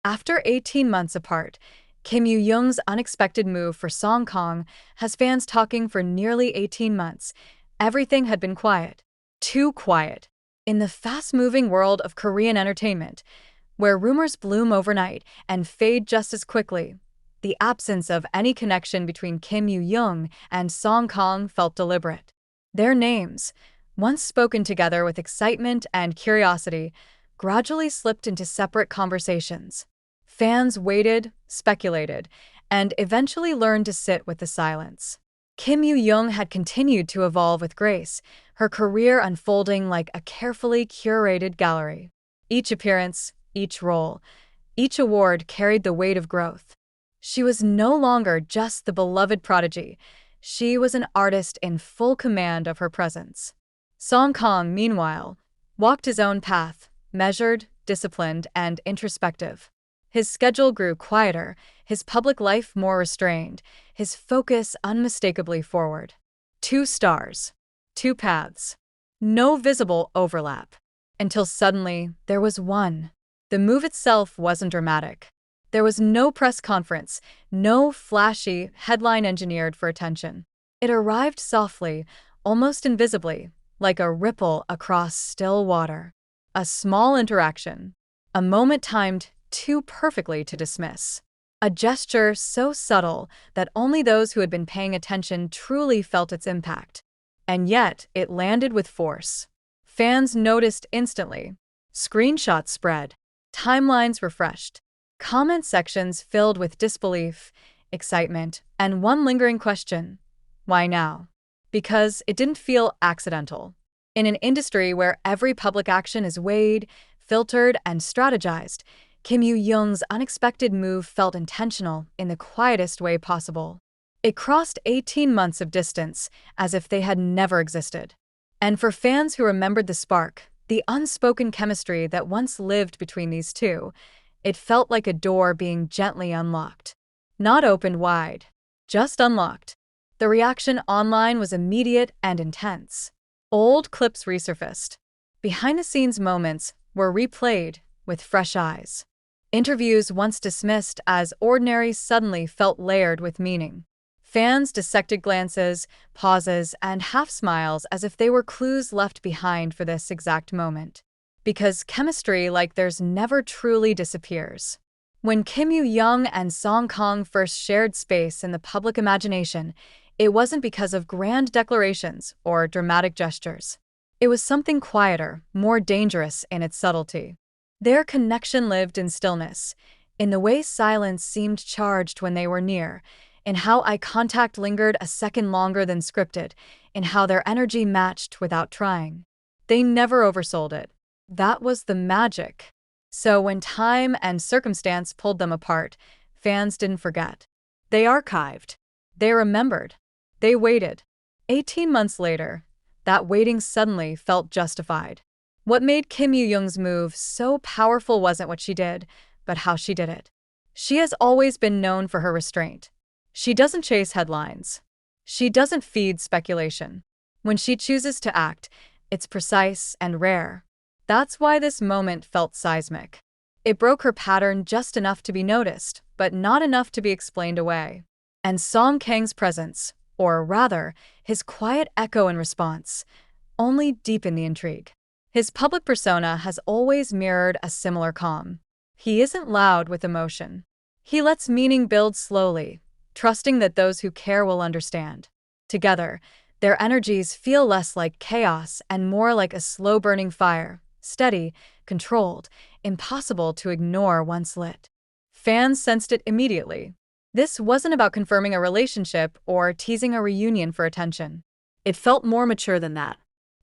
After 18 months apart, Kim Yoo Jung's unexpected move for Kang has fans talking for nearly 18 months. Everything had been quiet. Too quiet. In the fast-moving world of Korean entertainment, where rumors bloom overnight and fade just as quickly, the absence of any connection between Kim Yoo Jung and Kang felt deliberate. Their names, once spoken together with excitement and curiosity, gradually slipped into separate conversations. Fans waited, speculated, and eventually learned to sit with the silence. Kim Yoo Jung had continued to evolve with grace, her career unfolding like a carefully curated gallery. Each appearance, each role, each award carried the weight of growth. She was no longer just the beloved prodigy. She was an artist in full command of her presence. Kang, meanwhile, walked his own path, measured, disciplined, and introspective. His schedule grew quieter, his public life more restrained, his focus unmistakably forward. Two stars. Two paths. No visible overlap. Until suddenly, there was one. The move itself wasn't dramatic. There was no press conference, no flashy headline engineered for attention. It arrived softly, almost invisibly, like a ripple across still water. A small interaction. A moment timed too perfectly to dismiss. A gesture so subtle that only those who had been paying attention truly felt its impact. And yet, it landed with force. Fans noticed instantly. Screenshots spread. Timelines refreshed. Comment sections filled with disbelief, excitement, and one lingering question. Why now? Because it didn't feel accidental. In an industry where every public action is weighed, filtered, and strategized, Kim Yoo Jung's unexpected move felt intentional in the quietest way possible. It crossed 18 months of distance, as if they had never existed. And for fans who remembered the spark, the unspoken chemistry that once lived between these two, it felt like a door being gently unlocked. Not opened wide, just unlocked. The reaction online was immediate and intense. Old clips resurfaced. Behind-the-scenes moments were replayed with fresh eyes. Interviews once dismissed as ordinary suddenly felt layered with meaning. Fans dissected glances, pauses, and half-smiles as if they were clues left behind for this exact moment. Because chemistry like theirs never truly disappears. When Kim Yoo Jung and Kang first shared space in the public imagination, it wasn't because of grand declarations or dramatic gestures. It was something quieter, more dangerous in its subtlety. Their connection lived in stillness, in the way silence seemed charged when they were near, in how eye contact lingered a second longer than scripted, in how their energy matched without trying. They never oversold it. That was the magic. So when time and circumstance pulled them apart, fans didn't forget. They archived. They remembered. They waited. 18 months later, that waiting suddenly felt justified. What made Kim Yoo Jung's move so powerful wasn't what she did, but how she did it. She has always been known for her restraint. She doesn't chase headlines. She doesn't feed speculation. When she chooses to act, it's precise and rare. That's why this moment felt seismic. It broke her pattern just enough to be noticed, but not enough to be explained away. And Kang's presence, or rather, his quiet echo in response, only deepened the intrigue. His public persona has always mirrored a similar calm. He isn't loud with emotion. He lets meaning build slowly, trusting that those who care will understand. Together, their energies feel less like chaos and more like a slow-burning fire, steady, controlled, impossible to ignore once lit. Fans sensed it immediately. This wasn't about confirming a relationship or teasing a reunion for attention. It felt more mature than that.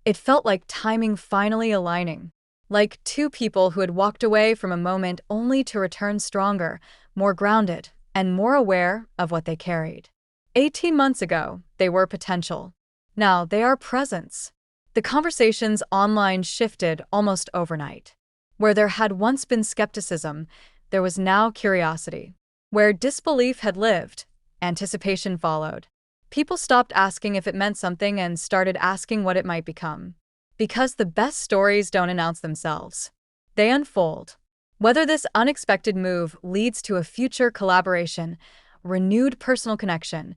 It felt like timing finally aligning, like two people who had walked away from a moment only to return stronger, more grounded, and more aware of what they carried. 18 months ago, they were potential. Now they are presence. The conversations online shifted almost overnight. Where there had once been skepticism, there was now curiosity. Where disbelief had lived, anticipation followed. People stopped asking if it meant something and started asking what it might become. Because the best stories don't announce themselves. They unfold. Whether this unexpected move leads to a future collaboration, renewed personal connection,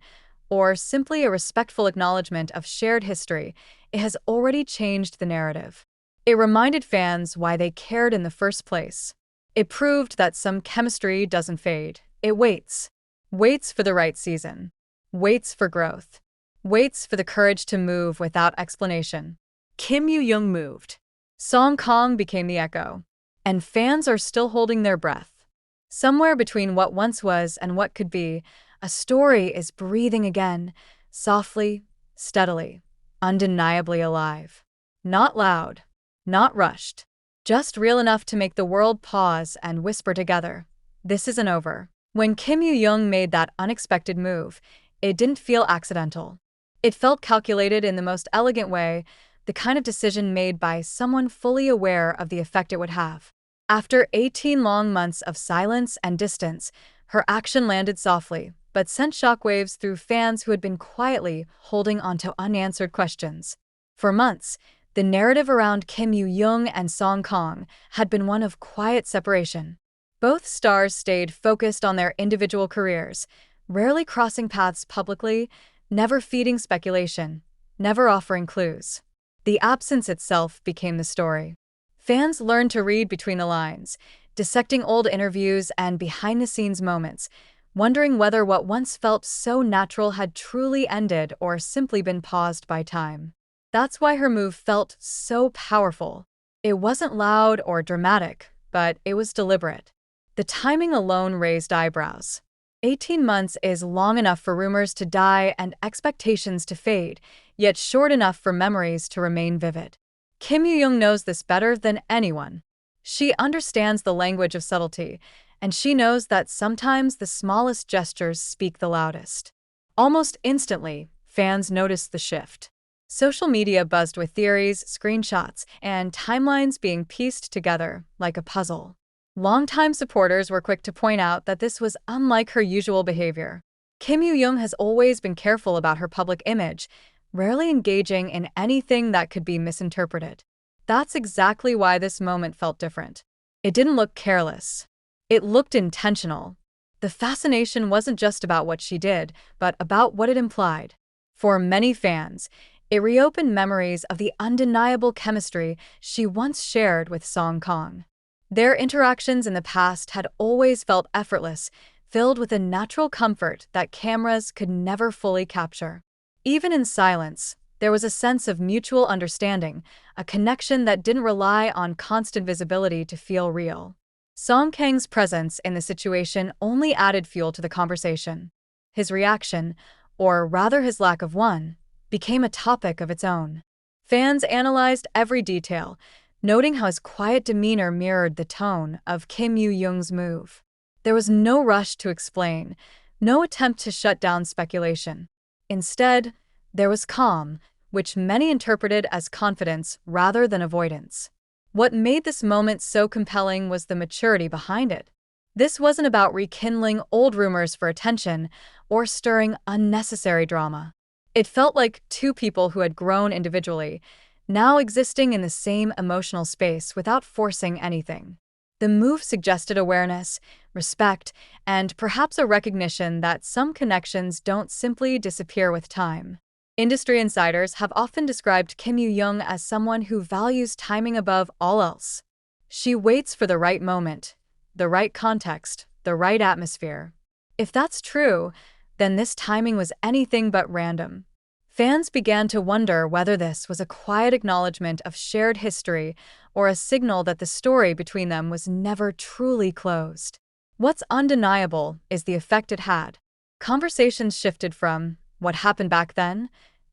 or simply a respectful acknowledgement of shared history, it has already changed the narrative. It reminded fans why they cared in the first place. It proved that some chemistry doesn't fade. It waits. Waits for the right season. Waits for growth. Waits for the courage to move without explanation. Kim Yoo Jung moved. Song Kang became the echo. And fans are still holding their breath. Somewhere between what once was and what could be, a story is breathing again, softly, steadily, undeniably alive. Not loud, not rushed, just real enough to make the world pause and whisper together, "This isn't over." When Kim Yoo Jung made that unexpected move, it didn't feel accidental. It felt calculated in the most elegant way, the kind of decision made by someone fully aware of the effect it would have. After 18 long months of silence and distance, her action landed softly, but sent shockwaves through fans who had been quietly holding onto unanswered questions. For months, the narrative around Kim Yoo Jung and Song Kang had been one of quiet separation. Both stars stayed focused on their individual careers, rarely crossing paths publicly, never feeding speculation, never offering clues. The absence itself became the story. Fans learned to read between the lines, dissecting old interviews and behind-the-scenes moments, wondering whether what once felt so natural had truly ended or simply been paused by time. That's why her move felt so powerful. It wasn't loud or dramatic, but it was deliberate. The timing alone raised eyebrows. 18 months is long enough for rumors to die and expectations to fade, yet short enough for memories to remain vivid. Kim Yoo Jung knows this better than anyone. She understands the language of subtlety, and she knows that sometimes the smallest gestures speak the loudest. Almost instantly, fans noticed the shift. Social media buzzed with theories, screenshots, and timelines being pieced together like a puzzle. Longtime supporters were quick to point out that this was unlike her usual behavior. Kim Yoo Jung has always been careful about her public image, rarely engaging in anything that could be misinterpreted. That's exactly why this moment felt different. It didn't look careless. It looked intentional. The fascination wasn't just about what she did, but about what it implied. For many fans, it reopened memories of the undeniable chemistry she once shared with Song Kang. Their interactions in the past had always felt effortless, filled with a natural comfort that cameras could never fully capture. Even in silence, there was a sense of mutual understanding, a connection that didn't rely on constant visibility to feel real. Song Kang's presence in the situation only added fuel to the conversation. His reaction, or rather his lack of one, became a topic of its own. Fans analyzed every detail, noting how his quiet demeanor mirrored the tone of Kim Yoo Jung's move. There was no rush to explain, no attempt to shut down speculation. Instead, there was calm, which many interpreted as confidence rather than avoidance. What made this moment so compelling was the maturity behind it. This wasn't about rekindling old rumors for attention or stirring unnecessary drama. It felt like two people who had grown individually, now existing in the same emotional space without forcing anything. The move suggested awareness, respect, and perhaps a recognition that some connections don't simply disappear with time. Industry insiders have often described Kim Yoo Jung as someone who values timing above all else. She waits for the right moment, the right context, the right atmosphere. If that's true, then this timing was anything but random. Fans began to wonder whether this was a quiet acknowledgement of shared history or a signal that the story between them was never truly closed. What's undeniable is the effect it had. Conversations shifted from, "What happened back then?"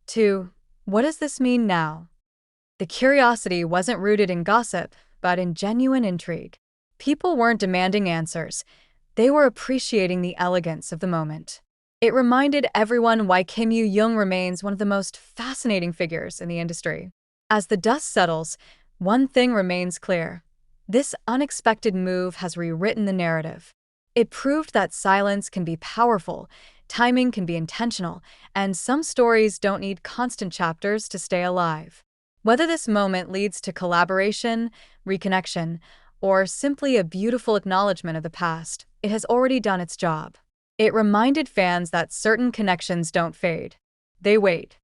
to, "What does this mean now?" The curiosity wasn't rooted in gossip, but in genuine intrigue. People weren't demanding answers. They were appreciating the elegance of the moment. It reminded everyone why Kim Yoo Jung remains one of the most fascinating figures in the industry. As the dust settles, one thing remains clear. This unexpected move has rewritten the narrative. It proved that silence can be powerful, timing can be intentional, and some stories don't need constant chapters to stay alive. Whether this moment leads to collaboration, reconnection, or simply a beautiful acknowledgement of the past, it has already done its job. It reminded fans that certain connections don't fade. They wait.